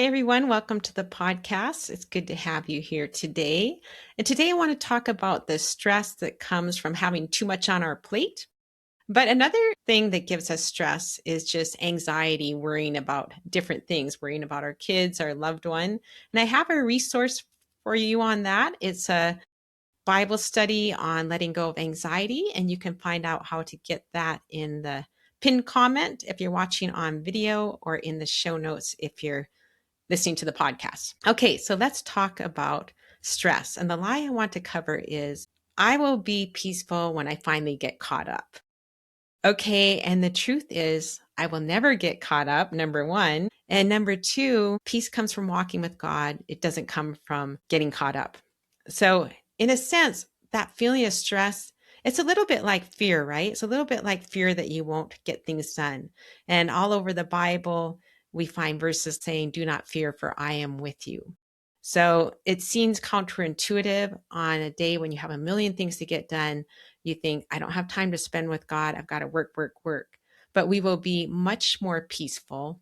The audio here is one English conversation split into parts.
Hi, everyone. Welcome to the podcast. It's good to have you here today. And today I want to talk about the stress that comes from having too much on our plate. But another thing that gives us stress is just anxiety, worrying about different things, worrying about our kids, our loved one. And I have a resource for you on that. It's a Bible study on letting go of anxiety, and you can find out how to get that in the pinned comment if you're watching on video or in the show notes if you're listening to the podcast. Okay, so let's talk about stress. And the lie I want to cover is I will be peaceful when I finally get caught up. Okay, and the truth is, I will never get caught up, number one. And number two, peace comes from walking with God. It doesn't come from getting caught up. So, in a sense, that feeling of stress, it's a little bit like fear, right? It's a little bit like fear that you won't get things done. And all over the Bible, we find verses saying, "Do not fear, for I am with you." So it seems counterintuitive on a day when you have a million things to get done. You think, I don't have time to spend with God. I've got to work, work, work. But we will be much more peaceful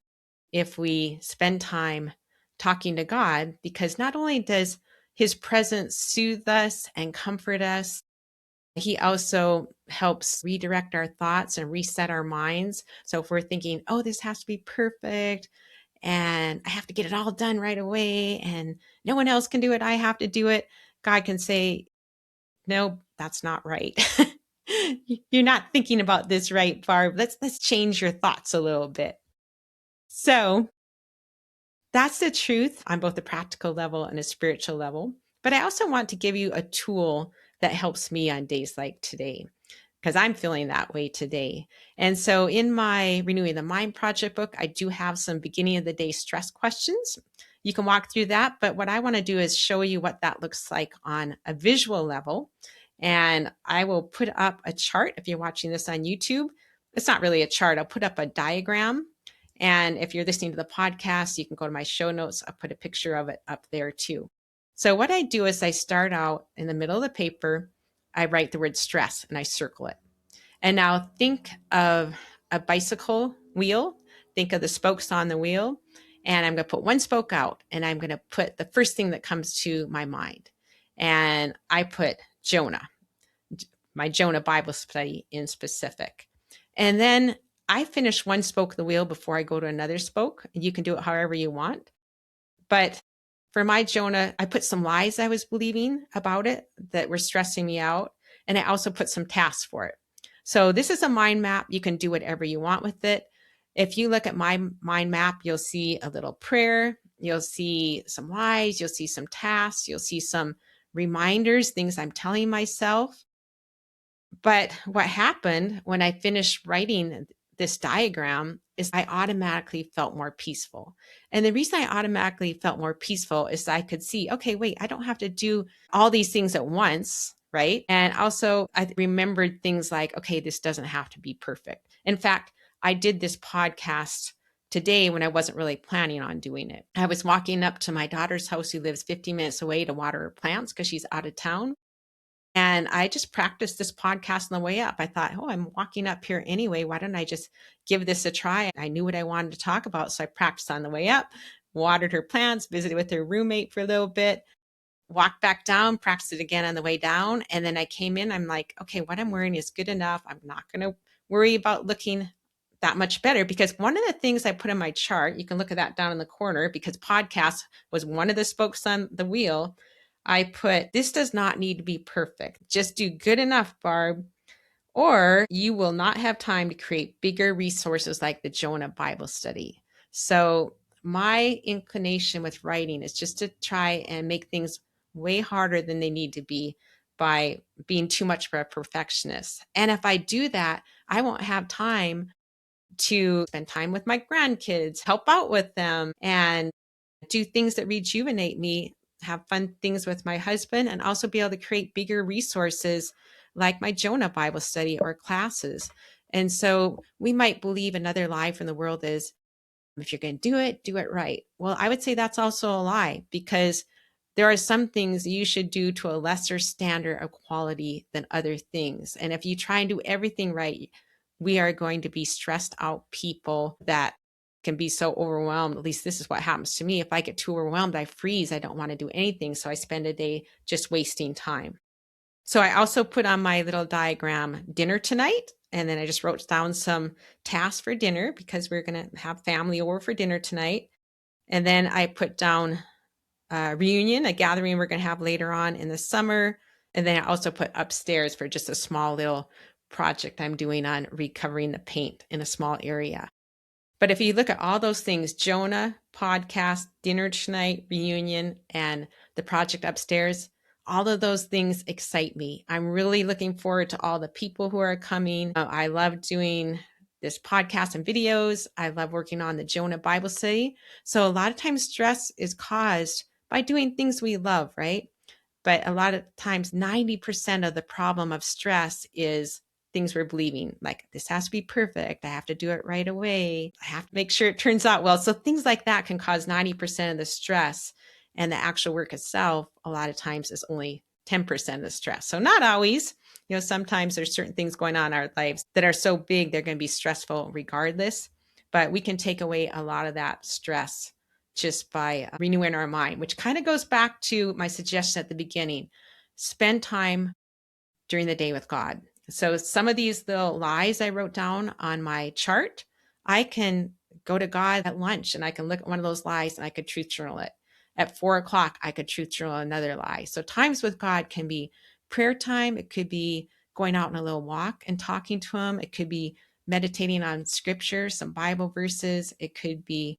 if we spend time talking to God, because not only does his presence soothe us and comfort us, he also helps redirect our thoughts and reset our minds. So if we're thinking, oh, this has to be perfect and I have to get it all done right away and no one else can do it, I have to do it, God can say, no, that's not right. You're not thinking about this right, Barb. Let's change your thoughts a little bit. So that's the truth on both a practical level and a spiritual level. But I also want to give you a tool that helps me on days like today, because I'm feeling that way today. And so in my Renewing the Mind project book, I do have some beginning of the day stress questions. You can walk through that. But what I want to do is show you what that looks like on a visual level. And I will put up a chart if you're watching this on YouTube. It's not really a chart, I'll put up a diagram. And if you're listening to the podcast, you can go to my show notes. I'll put a picture of it up there too. So what I do is I start out in the middle of the paper, I write the word stress and I circle it. And now think of a bicycle wheel, think of the spokes on the wheel, and I'm going to put one spoke out and I'm going to put the first thing that comes to my mind. And I put Jonah, my Jonah Bible study in specific. And then I finish one spoke of the wheel before I go to another spoke. You can do it however you want. But for my Jonah, I put some lies I was believing about it that were stressing me out. And I also put some tasks for it. So this is a mind map. You can do whatever you want with it. If you look at my mind map, you'll see a little prayer. You'll see some lies. You'll see some tasks. You'll see some reminders, things I'm telling myself. But what happened when I finished writing this diagram is I automatically felt more peaceful. And the reason I automatically felt more peaceful is I could see, okay, wait, I don't have to do all these things at once, right? And also I remembered things like, okay, this doesn't have to be perfect. In fact, I did this podcast today when I wasn't really planning on doing it. I was walking up to my daughter's house who lives 50 minutes away to water her plants because she's out of town. And I just practiced this podcast on the way up. I thought, oh, I'm walking up here anyway. Why don't I just give this a try? I knew what I wanted to talk about. So I practiced on the way up, watered her plants, visited with her roommate for a little bit, walked back down, practiced it again on the way down. And then I came in, I'm like, okay, what I'm wearing is good enough. I'm not going to worry about looking that much better, because one of the things I put in my chart, you can look at that down in the corner, because podcast was one of the spokes on the wheel. I put, this does not need to be perfect. Just do good enough, Barb, or you will not have time to create bigger resources like the Jonah Bible study. So my inclination with writing is just to try and make things way harder than they need to be by being too much of a perfectionist. And if I do that, I won't have time to spend time with my grandkids, help out with them, and do things that rejuvenate me, have fun things with my husband, and also be able to create bigger resources like my Jonah Bible study or classes. And so we might believe another lie from the world is, if you're going to do it right. Well, I would say that's also a lie, because there are some things you should do to a lesser standard of quality than other things. And if you try and do everything right, we are going to be stressed out people that can be so overwhelmed. At least this is what happens to me. If I get too overwhelmed, I freeze. I don't want to do anything. So I spend a day just wasting time. So I also put on my little diagram dinner tonight. And then I just wrote down some tasks for dinner because we're going to have family over for dinner tonight. And then I put down a reunion, a gathering we're going to have later on in the summer. And then I also put upstairs for just a small little project I'm doing on recovering the paint in a small area. But if you look at all those things, Jonah, podcast, dinner tonight, reunion, and the project upstairs, all of those things excite me. I'm really looking forward to all the people who are coming. I love doing this podcast and videos. I love working on the Jonah Bible study. So a lot of times stress is caused by doing things we love, right? But a lot of times, 90% of the problem of stress is things we're believing, like this has to be perfect. I have to do it right away. I have to make sure it turns out well. So things like that can cause 90% of the stress. And the actual work itself, a lot of times, is only 10% of the stress. So not always. Sometimes there's certain things going on in our lives that are so big, they're going to be stressful regardless. But we can take away a lot of that stress just by renewing our mind, which kind of goes back to my suggestion at the beginning. Spend time during the day with God. So some of these little lies I wrote down on my chart, I can go to God at lunch and I can look at one of those lies and I could truth journal it. At 4:00, I could truth journal another lie. So times with God can be prayer time. It could be going out on a little walk and talking to him. It could be meditating on scripture, some Bible verses. It could be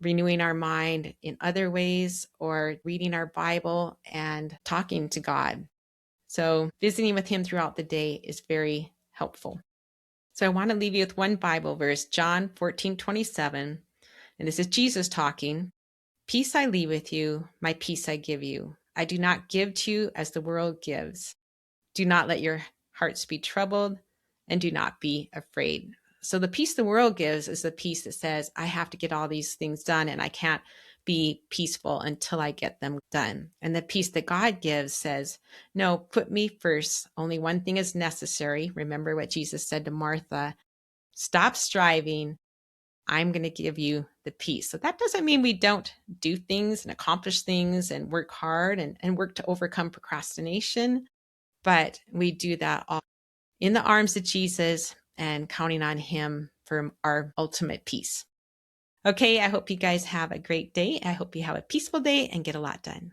renewing our mind in other ways or reading our Bible and talking to God. So visiting with him throughout the day is very helpful. So I want to leave you with one Bible verse, John 14:27. And this is Jesus talking. Peace I leave with you, my peace I give you. I do not give to you as the world gives. Do not let your hearts be troubled and do not be afraid. So the peace the world gives is the peace that says, I have to get all these things done and I can't be peaceful until I get them done. And the peace that God gives says, no, put me first. Only one thing is necessary. Remember what Jesus said to Martha, stop striving. I'm going to give you the peace. So that doesn't mean we don't do things and accomplish things and work hard and work to overcome procrastination, but we do that all in the arms of Jesus and counting on him for our ultimate peace. Okay, I hope you guys have a great day. I hope you have a peaceful day and get a lot done.